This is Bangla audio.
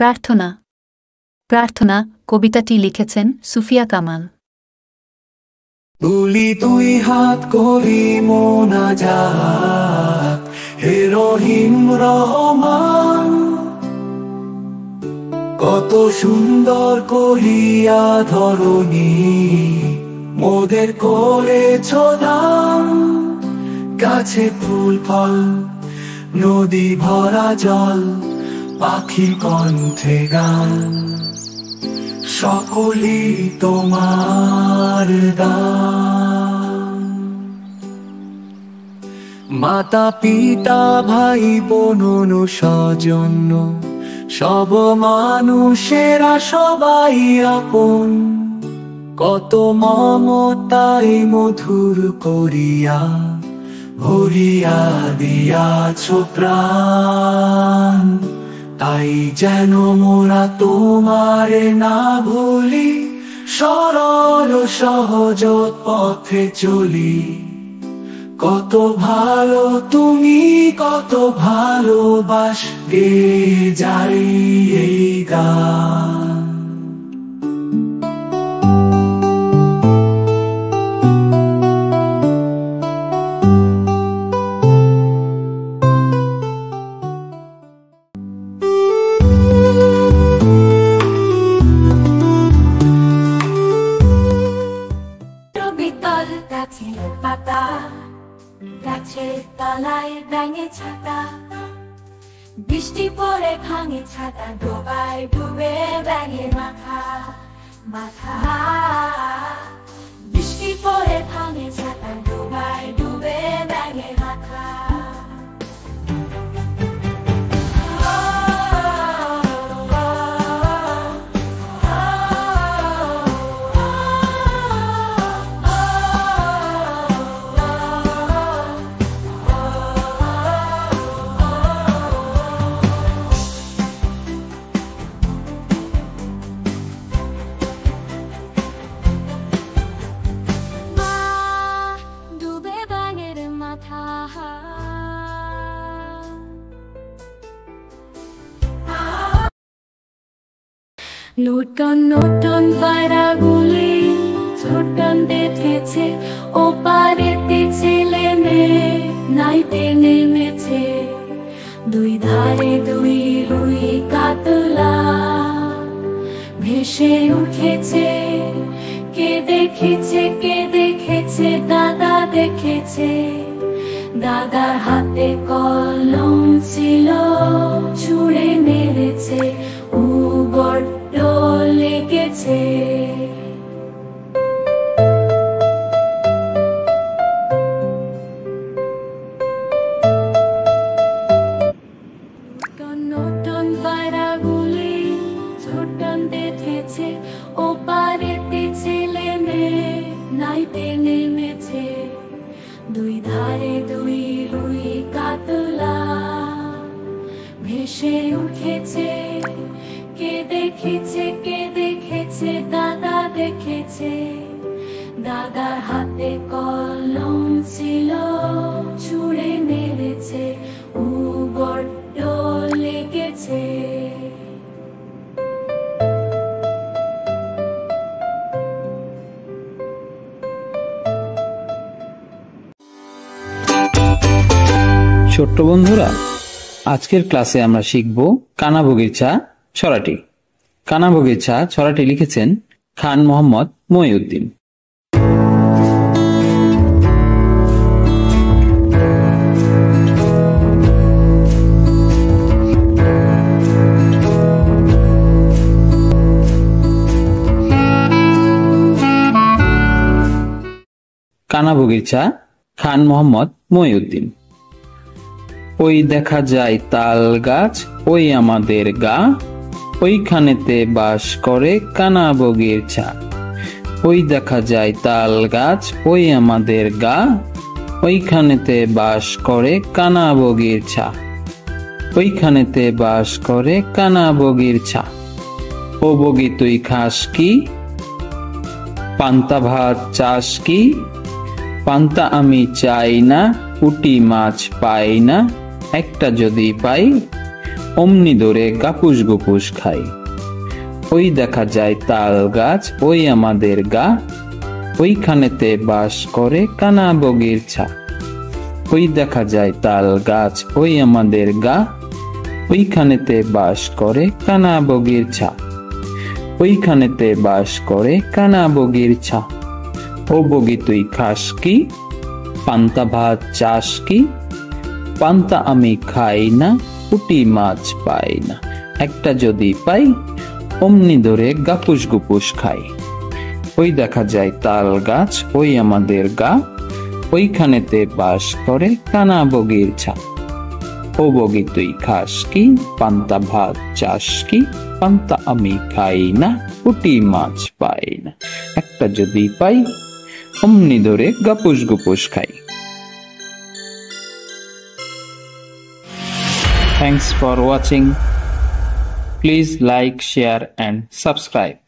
প্রার্থনা। প্রার্থনা কবিতাটি লিখেছেন সুফিয়া কামাল। তুলি তুই হাত করি মোনাজাত, হে রহিম রহমান। কত সুন্দর করিয়া ধরণী মোদের করেছ দান। গাছে ফুল ফল, নদী ভরা জল, পাখি কণ্ঠে গান, সকলই তোমার দান। মাতা পিতা ভাই বোন স্বজন, সব মানুষেরা সবাই আপন। কত মমতাই মধুর করিয়া ভরিয়া দিয়াছ প্রাণ। তাই যেন মোরা তোমারে না ভুলি, সরল সহজ পথে চলি। কত ভালো তুমি, কত ভালোবাসে যাই এই গান। গাছের তলায় ব্যাঙে ছাতা, বৃষ্টি পড়ে ভাঙে ছাতা, ডোবায় ডুবে ব্যাঙের মাথা। মাথা বৃষ্টি পড়ে ভাঙে ছাতা, ডোবায় ডুবে ব্যাঙের মাথা। নূতন নূতন পায়রাগুলি ছোটন দেখেছে, ও পারেতে ছেলে মেয়ে নাইতে নেমেছে। দুই ধারে দুই রুই কাতলা ভেসে উঠেছে। কে দেখেছে, কে দেখেছে, দাদা দেখেছে। দাদার হাতে কলম ছিল, ছুঁড়ে মেরেছে, ও বড্ড লেগেছে। নতুন পায়রাগুলি ছোটন দেখেছে, ও পারেতে ছেলে মেয়ে নাইতে নেমেছে। দুই ধারে দুই রুই কাতলা ভেসে উঠেছে। কে দেখেছে, কে দেখেছে, দাদা দেখেছে। দাদার হাতে কলম ছিল, ছুঁড়ে মেরেছে, ও বড্ড লেগেছে। ছোট্ট বন্ধুরা, আজকের ক্লাসে আমরা শিখব কানাবগির চা ছড়াটি। কানাবগির চা ছড়াটি লিখেছেন খান মোহাম্মদ মহিউদ্দিন। কানাবগির চা খান মোহাম্মদ মহিউদ্দিন। ওই দেখা যায় তাল গাছ, ওই আমাদের গা, ওইখানেতে বাস করে কানাবগির চা। ওই দেখা যায় তাল গাছ, ওই আমাদের গা, ওইখানেতে বাস করে কানাবগির চা। ওইখানেতে বাস করে কানাবগির চা। ও বগি তুই খাস কি, পান্তা ভাত চাস কি? পান্তা আমি চাই না, পুঁটি মাছ পাই না, একটা যদি পাই অমনি ধরে গাপুস গুপুস খাই। ওই দেখা যায় তাল গাছ, ওই আমাদের গা, ওইখানেতে বাস করে কানা বগির ছা। ওই দেখা যায় তাল গাছ, ওই আমাদের গা, ওইখানেতে বাস করে কানা বগির ছা। ওইখানেতে বাস করে কানা বগির ছা। ও বগি তুই খাস কি? পান্তা ভাত চাস কি? পান্তা আমি খাই না, পুঁটি মাছ পাই না, একটা যদি পাই অমনি ধরে গাপুস গুপুস খাই। ওই দেখা যায় তাল গাছ, ওই আমাদের গা, ওইখানেতে বাস করে কানা বগির ছা। ও বগি তুই খাস কি? পান্তা ভাত চাস কি? পান্তা আমি খাই না, পুঁটি মাছ পাই না, একটা যদি পাই অমনি ধরে গাপুস গুপুস খাই। Thanks for watching. Please like, share and subscribe.